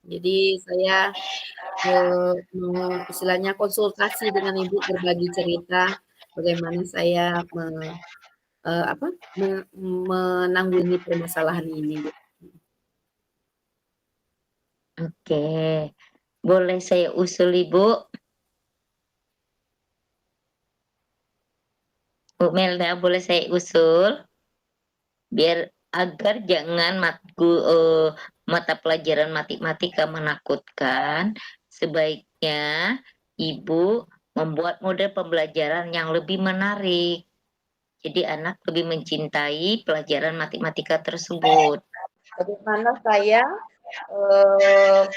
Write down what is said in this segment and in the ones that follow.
Jadi saya, istilahnya konsultasi dengan Ibu, berbagi cerita bagaimana saya apa, menanggulangi permasalahan ini, Bu. Oke, boleh saya usul Ibu? Bu Melda, boleh saya usul? Biar agar jangan mata pelajaran matematika menakutkan, sebaiknya Ibu membuat model pembelajaran yang lebih menarik. Jadi anak lebih mencintai pelajaran matematika tersebut. Bagaimana saya, eee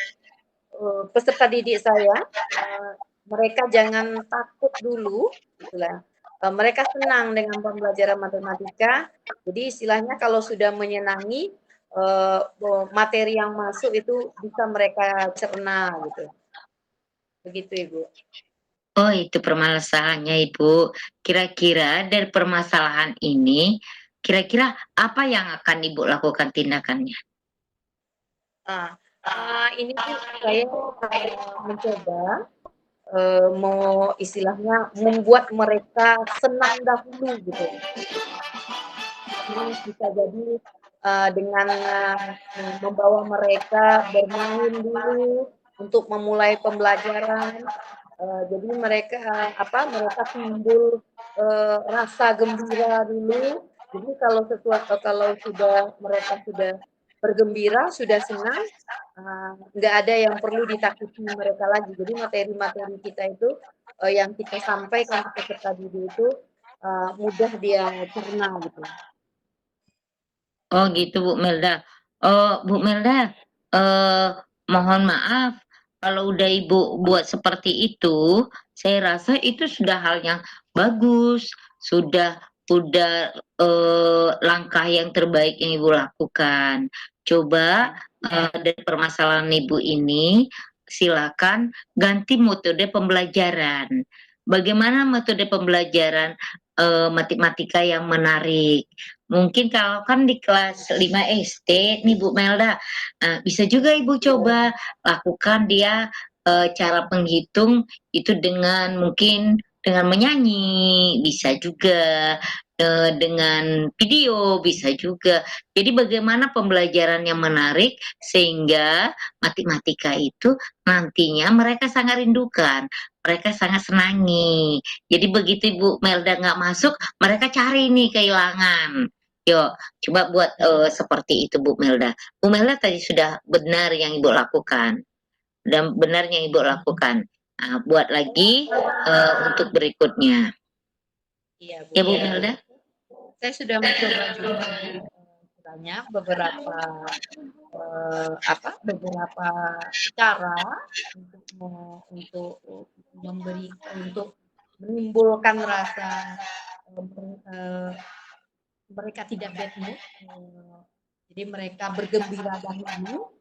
peserta didik saya, mereka jangan takut dulu, gitulah. Mereka senang dengan pembelajaran matematika, jadi istilahnya kalau sudah menyenangi, materi yang masuk itu bisa mereka cerna gitu. Begitu, Ibu. Oh, itu permasalahannya, Ibu. Kira-kira dari permasalahan ini, kira-kira apa yang akan Ibu lakukan tindakannya? Nah, ini Bu, saya, mencoba, istilahnya membuat mereka senang dahulu gitu. Ini bisa jadi, dengan, membawa mereka bermain dulu untuk memulai pembelajaran, jadi mereka, mereka timbul, rasa gembira dulu. Jadi kalau sudah mereka sudah bergembira, sudah senang, nggak ada yang perlu ditakuti mereka lagi. Jadi materi-materi kita itu, yang kita sampaikan ke peserta didik itu, mudah dia cerna gitu. Oh gitu Bu Melda. Oh Bu Melda, eh, mohon maaf kalau udah Ibu buat seperti itu, saya rasa itu sudah hal yang bagus, sudah langkah yang terbaik yang Ibu lakukan. Coba dari permasalahan Ibu ini, silakan ganti metode pembelajaran. Bagaimana metode pembelajaran matematika yang menarik? Mungkin kalau kan di kelas 5 SD nih Bu Melda, bisa juga Ibu coba lakukan dia cara menghitung itu dengan mungkin dengan menyanyi, bisa juga dengan video, bisa juga. Jadi bagaimana pembelajaran yang menarik sehingga matematika itu nantinya mereka sangat rindukan, mereka sangat senangi. Jadi begitu Ibu Melda nggak masuk, mereka cari nih kehilangan. Yuk, coba buat seperti itu Bu Melda. Bu Melda tadi sudah benar yang Ibu lakukan, dan benar yang Ibu lakukan. Nah, buat lagi untuk berikutnya. Iya, Bu. Ya Bu Melda? Saya sudah mencoba juga, istilahnya beberapa, beberapa cara untuk untuk menimbulkan rasa, eee, mereka tidak bad mood, jadi mereka bergembira dahulu.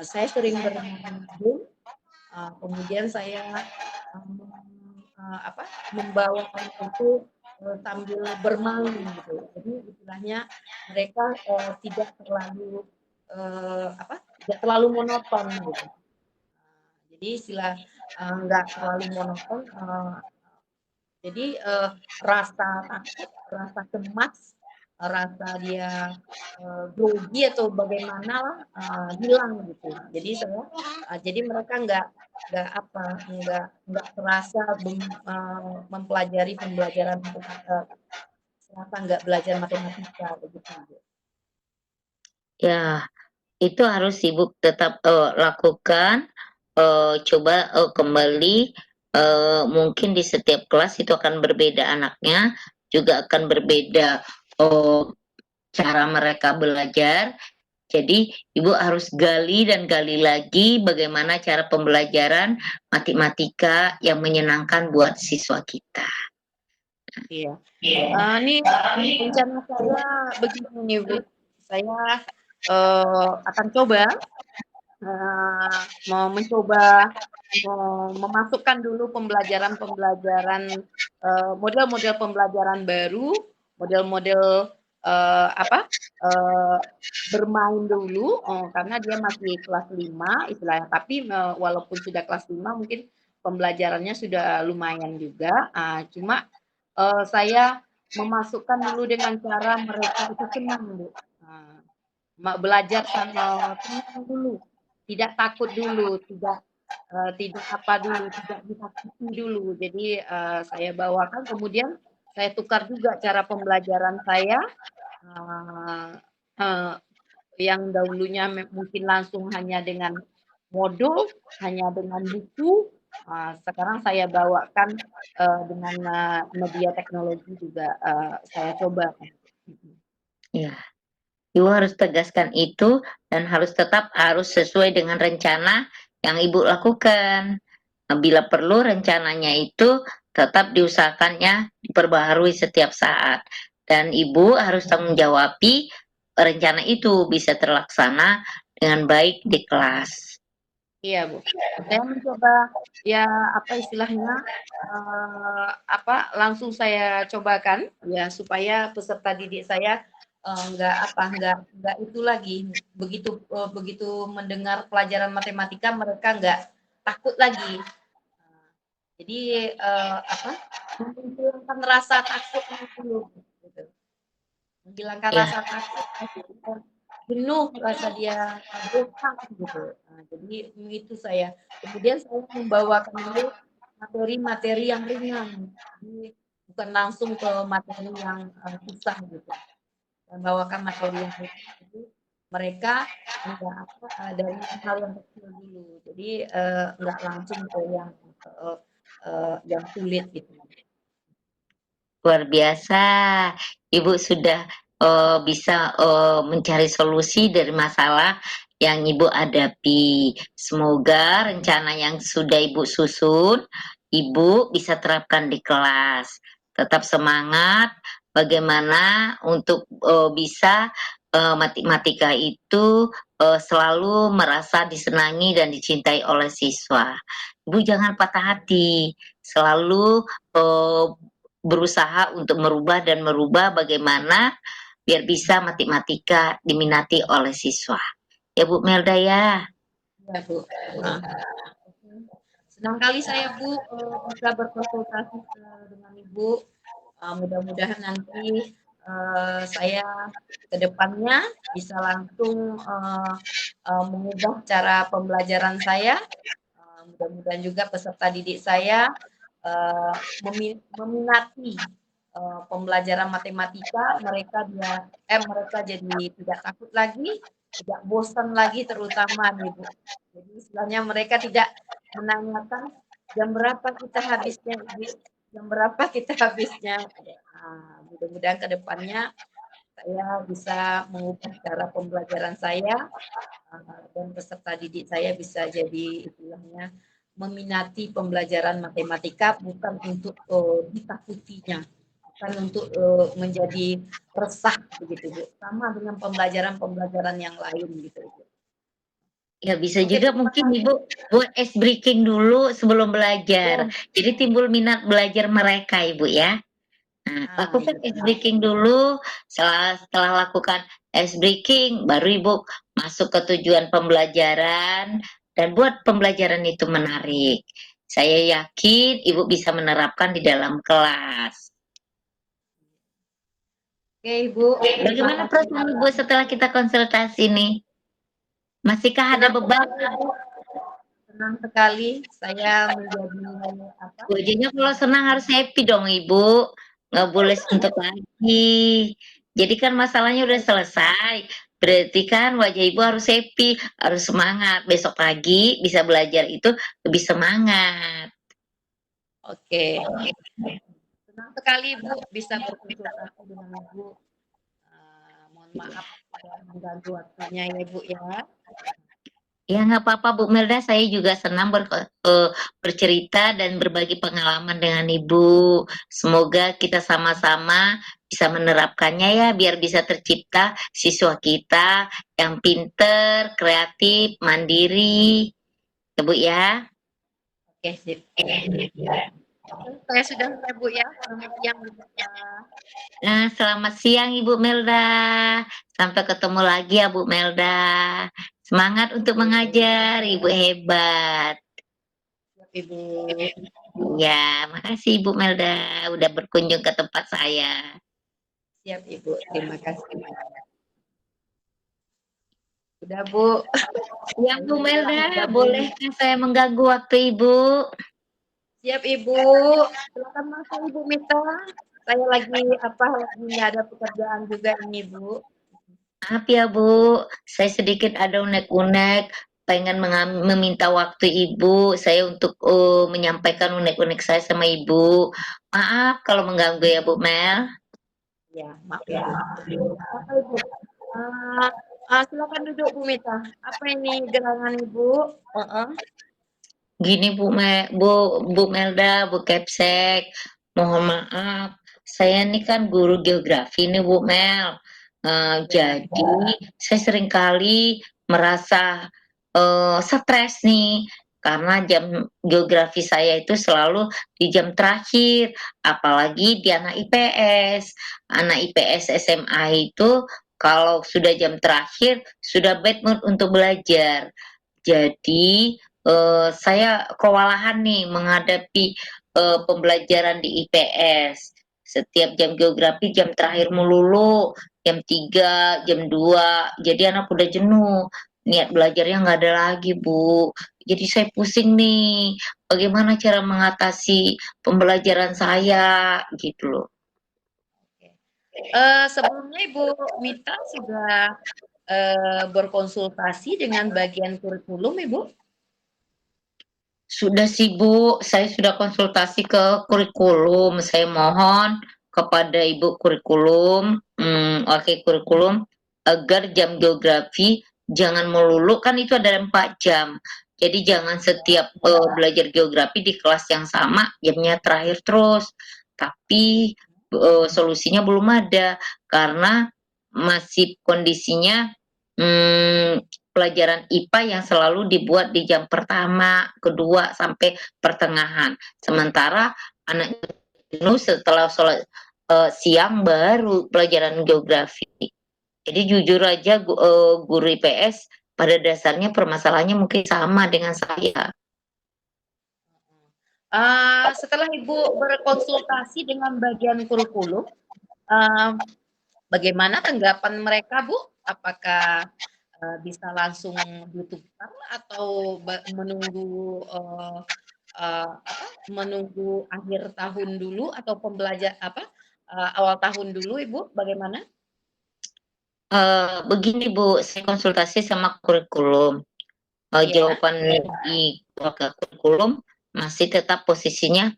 Saya sering bermain game, kemudian saya, membawa anak itu, sambil bermain gitu. Jadi istilahnya mereka, tidak terlalu monoton gitu. Jadi nggak terlalu monoton, jadi, rasa takut, rasa cemas, rasa dia, grogi atau bagaimanalah, hilang gitu. Jadi mereka nggak terasa mempelajari pembelajaran serasa nggak belajar matematika begitu, Bu. Ya, itu harus Ibu tetap lakukan. Coba kembali, mungkin di setiap kelas itu akan berbeda anaknya, juga akan berbeda cara mereka belajar. Jadi Ibu harus gali dan gali lagi bagaimana cara pembelajaran matematika yang menyenangkan buat siswa kita. Iya. Nih rencana saya begini nih, Bu, saya, akan coba, mau mencoba memasukkan dulu pembelajaran-pembelajaran, model-model pembelajaran baru, model-model, apa, eee, bermain dulu, karena dia masih kelas 5 istilahnya, tapi walaupun sudah kelas 5 mungkin pembelajarannya sudah lumayan juga, cuma, saya memasukkan dulu dengan cara mereka itu senang, Bu, eee, belajar sama senang dulu, tidak takut dulu, tidak apa dulu, tidak disakiti dulu. Jadi, saya bawakan kemudian saya tukar juga cara pembelajaran saya, eee eee, yang dahulunya mungkin langsung hanya dengan modul, hanya dengan buku, sekarang saya bawakan, dengan, media teknologi juga, saya coba. Mhm. Iya. Ibu harus tegaskan itu dan harus sesuai dengan rencana yang Ibu lakukan. Nah, bila perlu rencananya itu tetap diusahakannya diperbaharui setiap saat dan Ibu harus tanggung jawabi rencana itu bisa terlaksana dengan baik di kelas. Iya, Bu. Saya mencoba, ya apa istilahnya, apa, langsung saya cobakan, ya supaya peserta didik saya, nggak apa, nggak itu lagi, begitu mendengar pelajaran matematika mereka nggak takut lagi. Jadi, apa, menghilangkan rasa takutnya dulu, gitu. Menghilangkan Ya, rasa takut, jenuh, rasa dia bosan gitu. Jadi itu saya. Kemudian saya membawakan dulu materi-materi yang ringan. Jadi bukan langsung ke materi yang susah gitu. Saya bawakan materi yang ringan. Jadi mereka enggak apa dari hal yang kecil dulu. Jadi enggak langsung ke yang sulit gitu. luar biasa. Ibu sudah bisa mencari solusi dari masalah yang Ibu hadapi. Semoga rencana yang sudah Ibu susun, Ibu bisa terapkan di kelas. Tetap semangat. Bagaimana untuk bisa matematika itu selalu merasa disenangi dan dicintai oleh siswa. Ibu jangan patah hati. Selalu berusaha untuk merubah dan merubah bagaimana biar bisa matematika diminati oleh siswa. Ya Bu Melda ya. Ya, Bu. Nah, senang kali saya Bu bisa berkonsultasi dengan Ibu. Mudah-mudahan nanti saya ke depannya bisa langsung mengubah cara pembelajaran saya. Mudah-mudahan juga peserta didik saya meminati pembelajaran matematika, mereka jadi tidak takut lagi, tidak bosan lagi terutama nih Bu. Jadi istilahnya mereka tidak menanyakan jam berapa kita habisnya Ibu, jam berapa kita habisnya. Mudah-mudahan ke depannya saya bisa mengubah cara pembelajaran saya dan peserta didik saya bisa jadi istilahnya meminati pembelajaran matematika bukan untuk ditakutinya, bukan untuk menjadi resah begitu Bu. Sama dengan pembelajaran-pembelajaran yang lain gitu Bu. Ya bisa Oke, juga terima mungkin kasih. Ibu buat ice breaking dulu sebelum belajar. Ya. Jadi timbul minat belajar mereka Ibu ya. Nah, lakukan Iya ice benar. breaking dulu. Setelah lakukan ice breaking, baru Ibu masuk ke tujuan pembelajaran dan buat pembelajaran itu menarik. Saya yakin Ibu bisa menerapkan di dalam kelas. Oke Ibu, terima Bagaimana kasih perasaan Ibu banyak. setelah kita konsultasi nih? Masihkah ada Senang beban? sekali Ibu, senang sekali saya menjadi apa? Wajahnya kalau senang harus happy dong Ibu, nggak boleh suntuk lagi. Jadi kan masalahnya udah selesai, berarti kan wajah Ibu harus happy, harus semangat. Besok pagi bisa belajar itu lebih semangat. Oke. Senang sekali Ibu bisa berkonsultasi dengan Ibu. Mohon maaf sudah mengganggu waktunya ya Bu ya. Ya nggak apa-apa Bu Melda, saya juga senang bercerita dan berbagi pengalaman dengan Ibu. Semoga kita sama-sama bisa menerapkannya ya, biar bisa tercipta siswa kita yang pinter, kreatif, mandiri. Ya Bu ya. Oke, sip. Saya sudah mulai Bu ya, selamat siang Bu Mita. Nah, selamat siang Ibu Melda. Sampai ketemu lagi ya Bu Melda. Semangat untuk mengajar, Ibu hebat. Siap Ibu. Ya, makasih Ibu Melda udah berkunjung ke tempat saya. Siap Ibu, terima kasih. Udah Bu, Ya Bu ini selamat Melda, gabung. bolehkah saya mengganggu waktu Ibu? Siap Ibu, silakan masuk Ibu Mita. Saya lagi nggak ada pekerjaan juga ini Bu. Maaf ya Bu, saya sedikit ada unek-unek, pengen meminta waktu Ibu, saya untuk menyampaikan unek-unek saya sama Ibu. Maaf kalau mengganggu ya Bu Mel. Ya, maaf ya Bu. Apa Ibu? Uh, silakan duduk Bu Mita. Apa ini gerangan Ibu? Gini Bu Melda, Bu Kepsek, mohon maaf, saya ini kan guru geografi nih Bu Mel. Ya. Jadi saya sering kali merasa stres nih karena jam geografi saya itu selalu di jam terakhir, apalagi di anak IPS. Anak IPS SMA itu kalau sudah jam terakhir sudah bad mood untuk belajar. Jadi saya kewalahan nih menghadapi pembelajaran di IPS. Setiap jam geografi jam terakhir melulu, jam 3, jam 2. Jadi anak udah jenuh. Niat belajarnya nggak ada lagi, Bu. Jadi saya pusing nih, bagaimana cara mengatasi pembelajaran saya gitu loh. Sebelumnya Ibu Mita sudah berkonsultasi dengan bagian kurikulum Ibu? Sudah sih Bu, saya sudah konsultasi ke kurikulum. Saya mohon kepada Ibu kurikulum, wakil kurikulum, agar jam geografi jangan melulu, kan itu ada 4 jam. Jadi jangan setiap belajar geografi di kelas yang sama, jamnya terakhir terus. Tapi solusinya belum ada, karena masih kondisinya pelajaran IPA yang selalu dibuat di jam pertama, kedua, sampai pertengahan. Sementara anak jenuh setelah sholat siang baru pelajaran geografi. Jadi jujur aja guru IPS pada dasarnya permasalahannya mungkin sama dengan saya. Setelah Ibu berkonsultasi dengan bagian kurikulum, bagaimana tanggapan mereka Bu? Apakah bisa langsung ditukar atau menunggu menunggu akhir tahun dulu atau awal tahun dulu Ibu? Bagaimana? Begini Bu, saya konsultasi sama kurikulum. Iya. Jawaban di kurikulum masih tetap posisinya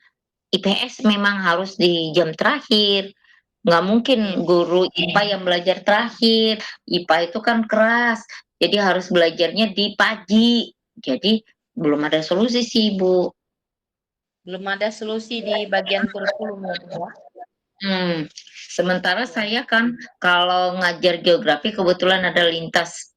IPS memang harus di jam terakhir. Nggak mungkin guru IPA yang belajar terakhir. IPA itu kan keras, jadi harus belajarnya di pagi. Jadi belum ada solusi sih, Bu. Belum ada solusi di bagian kurikulum ya Bu ya? Sementara saya kan kalau ngajar geografi kebetulan ada lintas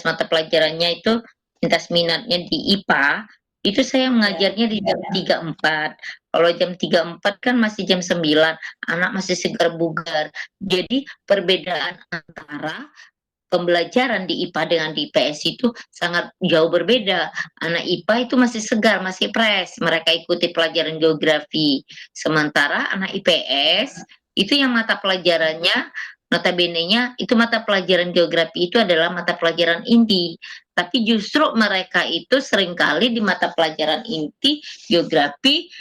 mata pelajarannya itu lintas minatnya di IPA, itu saya mengajarnya di jam 3.4. Kalau jam 3.4 kan masih jam 9, anak masih segar bugar. Jadi perbedaan antara pembelajaran di IPA dengan di IPS itu sangat jauh berbeda. Anak IPA itu masih segar, masih fresh, mereka ikuti pelajaran geografi. Sementara anak IPS itu yang mata pelajarannya, notabene-nya itu mata pelajaran geografi itu adalah mata pelajaran inti. Tapi justru mereka itu seringkali di mata pelajaran inti, geografi,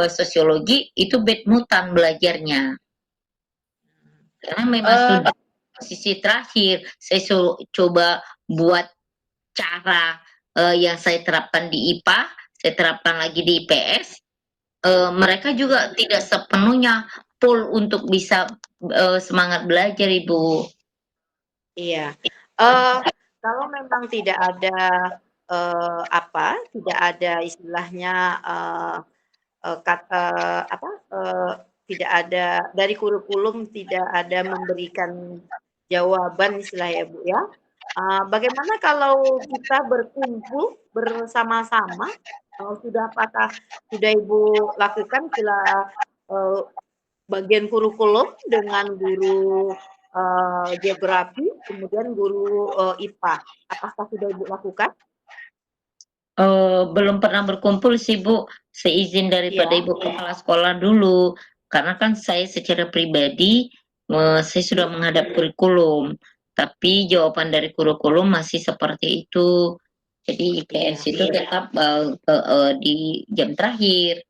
sosiologi itu bad mutan belajarnya. Karena memang sudah posisi terakhir, saya coba buat cara yang saya terapkan di IPA, saya terapkan lagi di IPS, mereka juga tidak sepenuhnya full untuk bisa semangat belajar, Ibu. Iya. Kalau memang tidak ada tidak ada istilahnya tidak ada dari kurikulum tidak ada memberikan jawaban istilah ya Bu ya. Bagaimana kalau kita berkumpul bersama-sama, sudah Ibu lakukan eee, bagian kurikulum dengan guru, geografi, kemudian guru, IPA. Apakah sudah Ibu lakukan? Belum pernah berkumpul sih, Bu, seizin daripada Iya, Ibu kepala sekolah dulu. Karena kan saya secara pribadi, saya sudah menghadap kurikulum, tapi jawaban dari kurikulum masih seperti itu. Jadi IPS iya, itu tetap, di jam terakhir,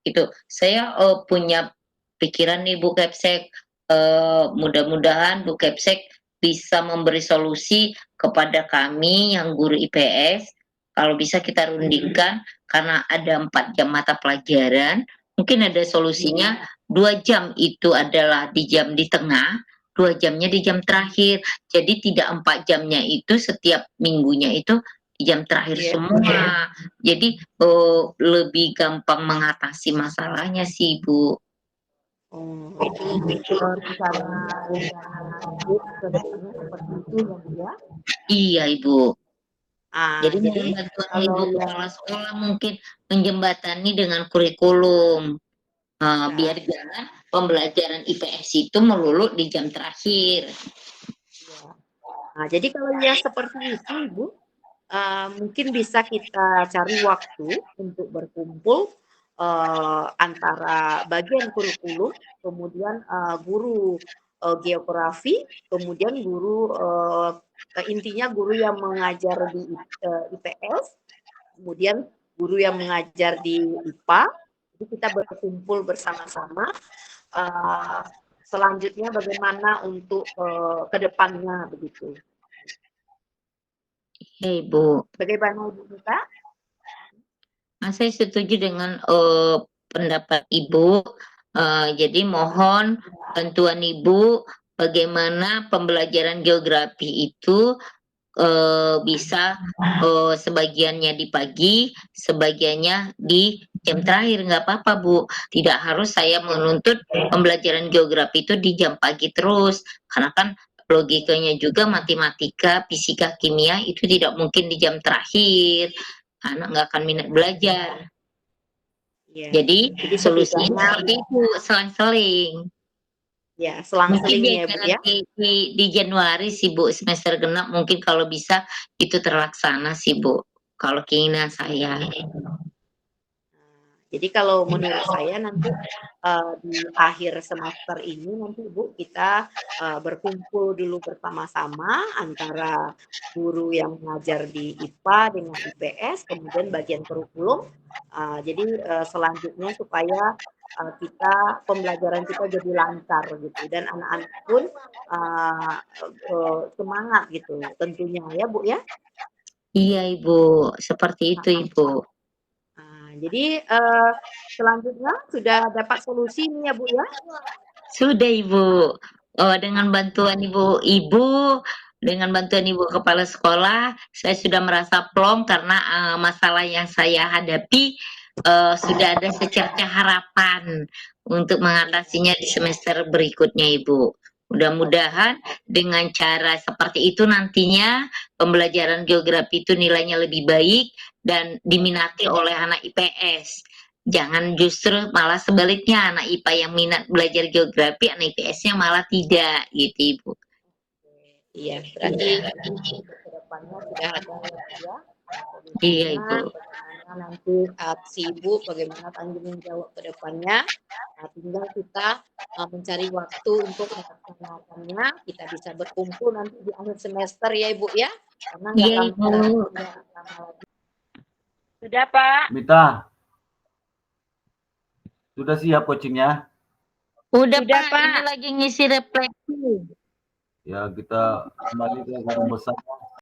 gitu. Saya, punya pikiran nih Bu Kepsek, mudah-mudahan Bu Kepsek bisa memberi solusi kepada kami yang guru IPS, kalau bisa kita rundingkan karena ada 4 jam mata pelajaran, mungkin ada solusinya 2 jam itu adalah di jam di tengah, 2 jamnya di jam terakhir. Jadi tidak 4 jamnya itu setiap minggunya itu di jam terakhir iya. semua. Jadi, lebih gampang mengatasi masalahnya sih, Bu. Oh, itu, rencana Ibu ke depannya seperti itu ya, Bu, ya? Iya, Ibu. Jadi Jadi mohon bantuan kalau Ibu yang kepala sekolah mungkin menjembatani dengan kurikulum. Biar ya, jangan pembelajaran IPS itu melulu di jam terakhir. iya. Jadi kalau ya seperti itu Ibu, mungkin bisa kita cari waktu untuk berkumpul, antara bagian kurikulum, kemudian, guru, geografi, kemudian guru, intinya guru yang mengajar di IPS, kemudian guru yang mengajar di IPA, jadi kita berkumpul bersama-sama, eee, selanjutnya bagaimana untuk, ke depannya begitu. Iya, Ibu. Bagaimana Ibu minta? Saya setuju dengan, pendapat Ibu, jadi mohon bantuan Ibu bagaimana pembelajaran geografi itu, bisa, sebagiannya di pagi, sebagiannya di jam terakhir, nggak apa-apa, Bu. Tidak harus saya menuntut pembelajaran geografi itu di jam pagi terus, karena kan logikanya juga matematika, fisika, kimia itu tidak mungkin di jam terakhir, anak nggak akan minat belajar. Iya, Jadi jadi solusinya setidaknya seperti itu, selang-seling. ya Mungkin selang-seling ya, biasanya Bu, ya? nanti di Januari sih Bu, semester genap mungkin kalau bisa itu terlaksana sih Bu, kalau keinginan saya. Jadi kalau menurut saya nanti, di akhir semester ini nanti Ibu kita, berkumpul dulu bersama-sama antara guru yang mengajar di IPA dengan IPS, kemudian bagian kurikulum, jadi, selanjutnya supaya, pembelajaran kita jadi lancar gitu dan anak-anak pun, semangat gitu tentunya ya, Bu, ya? Iya Ibu, seperti itu Ibu. Jadi, selanjutnya sudah dapat solusi nih ya, Bu, ya? Sudah Ibu, dengan bantuan Ibu kepala sekolah, saya sudah merasa plong karena, masalah yang saya hadapi, sudah ada secerca harapan untuk mengatasinya di semester berikutnya Ibu. Mudah-mudahan dengan cara seperti itu nantinya pembelajaran geografi itu nilainya lebih baik dan diminati oleh anak IPS. Jangan justru malah sebaliknya anak IPA yang minat belajar geografi, anak IPS-nya malah tidak, gitu Ibu. Iya, berarti untuk ke depannya sudah ada ya, Iya solusinya, Ibu. bagaimana nanti si Ibu, bagaimana tanggung jawab ke depannya. Tinggal kita mencari waktu untuk melaksanakannya, kita bisa berkumpul nanti di akhir semester ya Ibu ya, karena Iya Ibu. nggak lama lagi. Sudah Pak? Mita, sudah siap coachingnya? Udah Sudah, Pak, Pak. ini lagi ngisi refleksi. Ya, kita kembali ke forum besar.